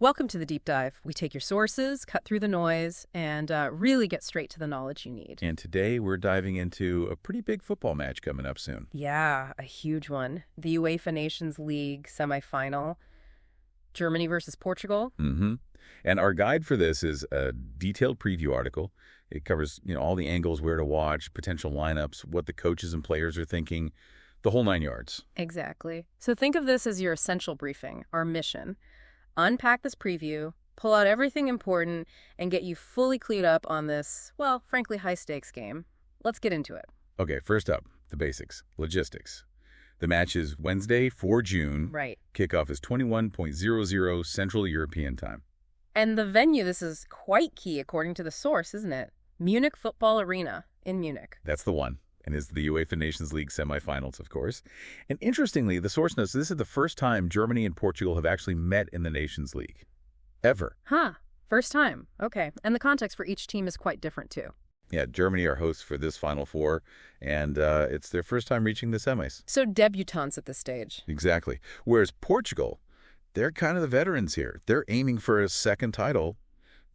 Welcome to the deep dive. We take your sources, cut through the noise, and really get straight to the knowledge you need. And today we're diving into a pretty big football match coming up soon. Yeah, a huge one. The UEFA Nations League semifinal. Germany versus Portugal. And our guide for this is a detailed preview article. It covers, all the angles, where to watch, potential lineups, what the coaches and players are thinking, the whole 9 yards. Exactly. So think of this as your essential briefing, our mission. Unpack this preview, pull out everything important, and get you fully clued up on this, well, frankly, high-stakes game. Let's get into it. Okay, first up, the basics, logistics. The match is Wednesday, 4 June. Right. Kickoff is 21:00 Central European Time. And the venue, this is quite key according to the source, isn't it? Munich Football Arena in Munich. That's the one, and is the UEFA Nations League semifinals, of course. And interestingly, the source notes this is the first time Germany and Portugal have actually met in the Nations League. Ever. Huh. First time. Okay. And the context for each team is quite different, too. Yeah, Germany are hosts for this Final Four, and it's their first time reaching the semis. So debutantes at this stage. Exactly. Whereas Portugal, they're kind of the veterans here. They're aiming for a second title.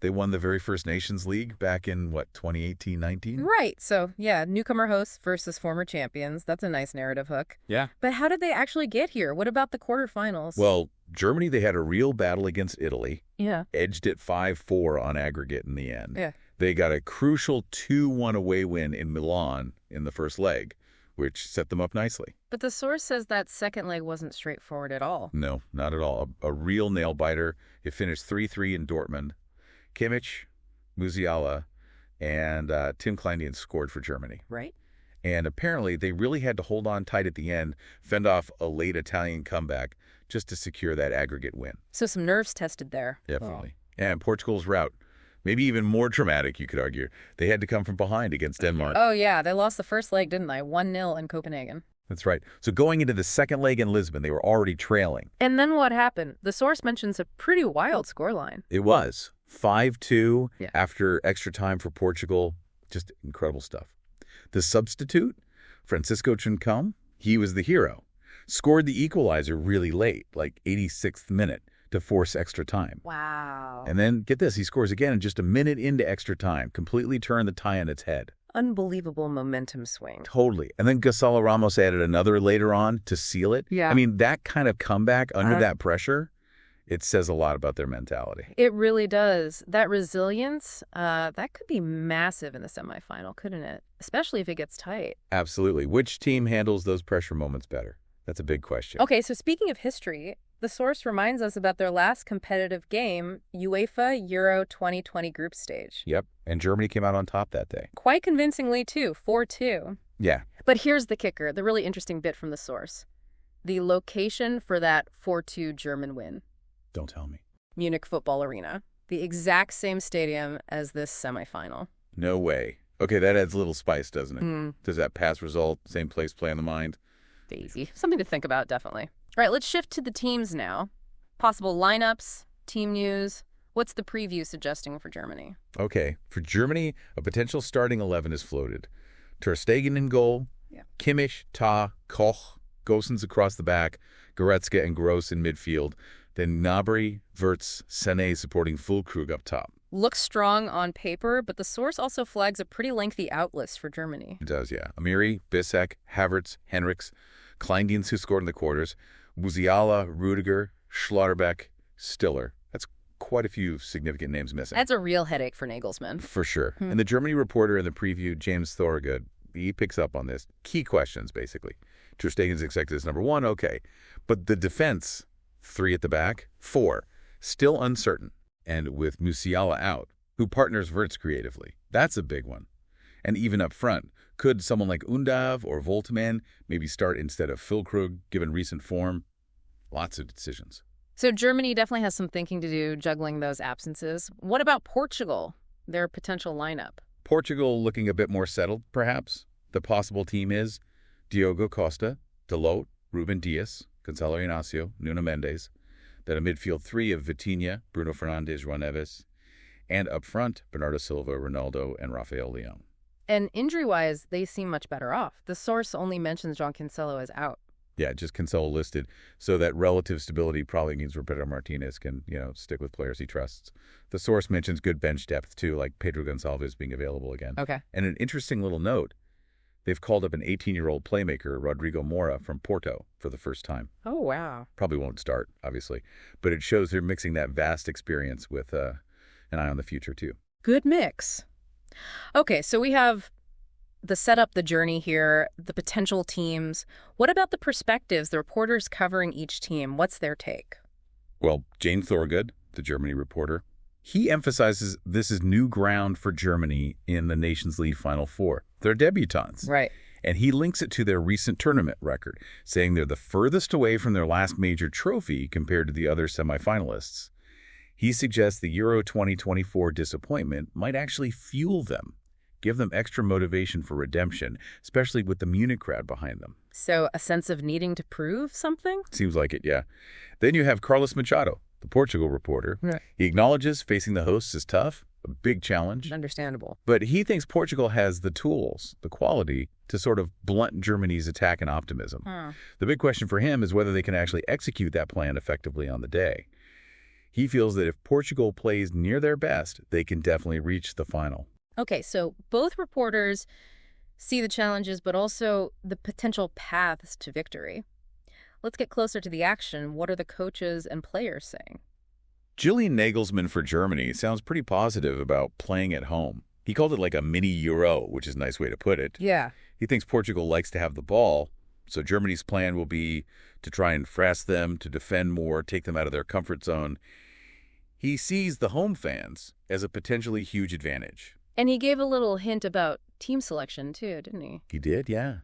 They won the very first Nations League back in, 2018-19? Right. So, yeah, newcomer hosts versus former champions. That's a nice narrative hook. Yeah. But how did they actually get here? What about the quarterfinals? Well, Germany, they had a real battle against Italy. Yeah. Edged it 5-4 on aggregate in the end. Yeah. They got a crucial 2-1 away win in Milan in the first leg, which set them up nicely. But the source says that second leg wasn't straightforward at all. No, not at all. A real nail-biter. It finished 3-3 in Dortmund. Kimmich, Musiala, and Tim Kleindienst scored for Germany. Right. And apparently they really had to hold on tight at the end, fend off a late Italian comeback just to secure that aggregate win. So some nerves tested there. Definitely. And Portugal's rout, maybe even more dramatic, you could argue. They had to come from behind against Denmark. Oh, yeah. They lost the first leg, didn't they? 1-0 in Copenhagen. That's right. So going into the second leg in Lisbon, they were already trailing. And then what happened? The source mentions a pretty wild scoreline. It was 5-2 Yeah. after extra time for Portugal. Just incredible stuff. The substitute, Francisco Trincão, he was the hero. Scored the equalizer really late, like 86th minute, to force extra time. Wow. And then, get this, he scores again in just a minute into extra time, completely turned the tie on its head. Unbelievable momentum swing. Totally. And then Gonçalo Ramos added another later on to seal it. Yeah. I mean, that kind of comeback under that pressure, it says a lot about their mentality. It really does. That resilience, that could be massive in the semifinal, couldn't it? Especially if it gets tight. Absolutely. Which team handles those pressure moments better? That's a big question. Okay, so speaking of history, the source reminds us about their last competitive game, UEFA Euro 2020 group stage. Yep. And Germany came out on top that day. Quite convincingly, too, 4-2. Yeah. But here's the kicker, the really interesting bit from the source. The location for that 4-2 German win. Don't tell me. Munich Football Arena. The exact same stadium as this semifinal. No way. Okay, that adds a little spice, doesn't it? Mm. Does that past result, same place, play on the mind? Easy. Something to think about, definitely. All right, let's shift to the teams now. Possible lineups, team news. What's the preview suggesting for Germany? Okay, for Germany, a potential starting 11 is floated. Ter Stegen in goal, Kimmich, Tah, Koch, Gosens across the back, Goretzka and Gross in midfield, then Gnabry, Wirtz, Sané supporting Füllkrug up top. Looks strong on paper, but the source also flags a pretty lengthy out list for Germany. It does, yeah. Amiri, Bissek, Havertz, Henrichs, Kleindienst, who scored in the quarters, Musiala, Rudiger, Schlotterbeck, Stiller. That's quite a few significant names missing. That's a real headache for Nagelsmann. For sure. And the Germany reporter in the preview, James Thorogood, he picks up on this. Key questions, basically. Ter Stegen's expected as number 1, okay. But the defense, 3 at the back, 4, still uncertain. And with Musiala out, who partners Wirtz creatively. That's a big one. And even up front, could someone like Undav or Voltman maybe start instead of Füllkrug, given recent form? Lots of decisions. So Germany definitely has some thinking to do juggling those absences. What about Portugal, their potential lineup? Portugal looking a bit more settled, perhaps. The possible team is Diogo Costa, Dalot, Ruben Dias, Gonçalo Inácio, Nuno Mendes. Then a midfield 3 of Vitinha, Bruno Fernandes, João Neves. And up front, Bernardo Silva, Ronaldo, and Rafael Leão. And injury-wise, they seem much better off. The source only mentions João Cancelo as out. Yeah, just Cancelo listed. So that relative stability probably means Roberto Martinez can, stick with players he trusts. The source mentions good bench depth, too, like Pedro Gonçalves being available again. Okay. And an interesting little note, they've called up an 18-year-old playmaker, Rodrigo Mora, from Porto for the first time. Oh, wow. Probably won't start, obviously. But it shows they're mixing that vast experience with an eye on the future, too. Good mix. Okay, so we have the setup, the journey here, the potential teams. What about the perspectives, the reporters covering each team? What's their take? Well, Jane Thorgood, the Germany reporter, he emphasizes this is new ground for Germany in the Nations League Final Four. They're debutants. Right. And he links it to their recent tournament record, saying they're the furthest away from their last major trophy compared to the other semifinalists. He suggests the Euro 2024 disappointment might actually fuel them, give them extra motivation for redemption, especially with the Munich crowd behind them. So a sense of needing to prove something? Seems like it, yeah. Then you have Carlos Machado, the Portugal reporter. Right. He acknowledges facing the hosts is tough, a big challenge. Understandable. But he thinks Portugal has the tools, the quality, to sort of blunt Germany's attack and optimism. The big question for him is whether they can actually execute that plan effectively on the day. He feels that if Portugal plays near their best, they can definitely reach the final. Okay, so both reporters see the challenges, but also the potential paths to victory. Let's get closer to the action. What are the coaches and players saying? Julian Nagelsmann for Germany sounds pretty positive about playing at home. He called it like a mini Euro, which is a nice way to put it. Yeah. He thinks Portugal likes to have the ball, so Germany's plan will be to try and frass them, to defend more, take them out of their comfort zone. He sees the home fans as a potentially huge advantage. And he gave a little hint about team selection, too, didn't he? He did, yeah.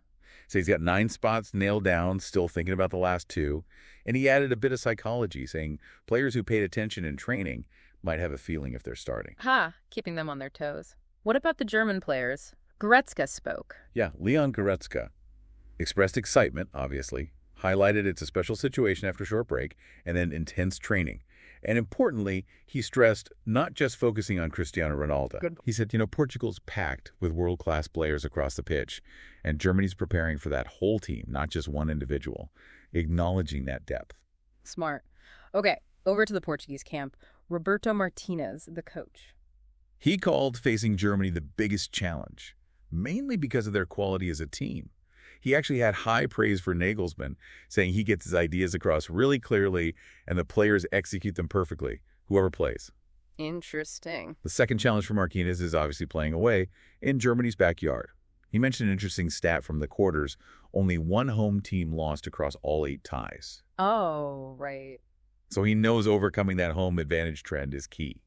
So he's got 9 spots nailed down, still thinking about the last 2. And he added a bit of psychology, saying players who paid attention in training might have a feeling if they're starting. Keeping them on their toes. What about the German players? Goretzka spoke. Yeah, Leon Goretzka expressed excitement, obviously, highlighted it's a special situation after a short break, and then intense training. And importantly, he stressed not just focusing on Cristiano Ronaldo. Good. He said, Portugal's packed with world-class players across the pitch, and Germany's preparing for that whole team, not just one individual, acknowledging that depth. Smart. Okay, over to the Portuguese camp. Roberto Martinez, the coach. He called facing Germany the biggest challenge, mainly because of their quality as a team. He actually had high praise for Nagelsmann, saying he gets his ideas across really clearly and the players execute them perfectly, whoever plays. Interesting. The second challenge for Martinez is obviously playing away in Germany's backyard. He mentioned an interesting stat from the quarters. Only one home team lost across all 8 ties. Oh, right. So he knows overcoming that home advantage trend is key.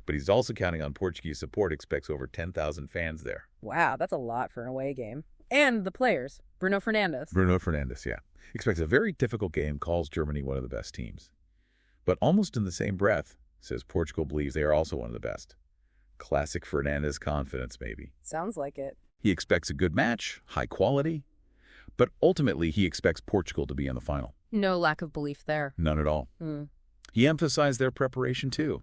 But he's also counting on Portuguese support, expects over 10,000 fans there. Wow, that's a lot for an away game. And the players. Bruno Fernandes, yeah. Expects a very difficult game, calls Germany one of the best teams. But almost in the same breath, says Portugal believes they are also one of the best. Classic Fernandes confidence, maybe. Sounds like it. He expects a good match, high quality, but ultimately he expects Portugal to be in the final. No lack of belief there. None at all. He emphasized their preparation, too.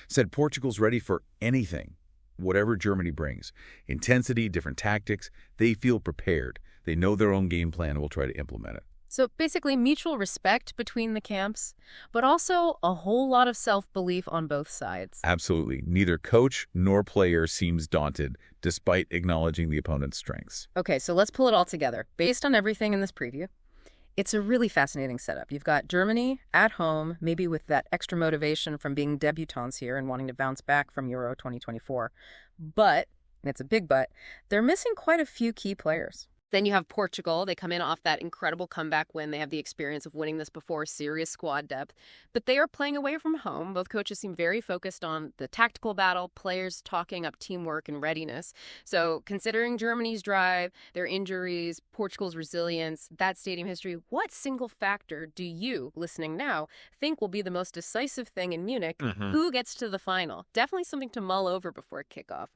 Said Portugal's ready for anything, whatever Germany brings. Intensity, different tactics, they feel prepared. They know their own game plan and will try to implement it. So basically mutual respect between the camps, but also a whole lot of self-belief on both sides. Absolutely. Neither coach nor player seems daunted, despite acknowledging the opponent's strengths. Okay, so let's pull it all together. Based on everything in this preview, it's a really fascinating setup. You've got Germany at home, maybe with that extra motivation from being debutantes here and wanting to bounce back from Euro 2024. But, and it's a big but, they're missing quite a few key players. Then you have Portugal. They come in off that incredible comeback win. They have the experience of winning this before, serious squad depth. But they are playing away from home. Both coaches seem very focused on the tactical battle, players talking up teamwork and readiness. So considering Germany's drive, their injuries, Portugal's resilience, that stadium history, what single factor do you, listening now, think will be the most decisive thing in Munich? Who gets to the final? Definitely something to mull over before kickoff.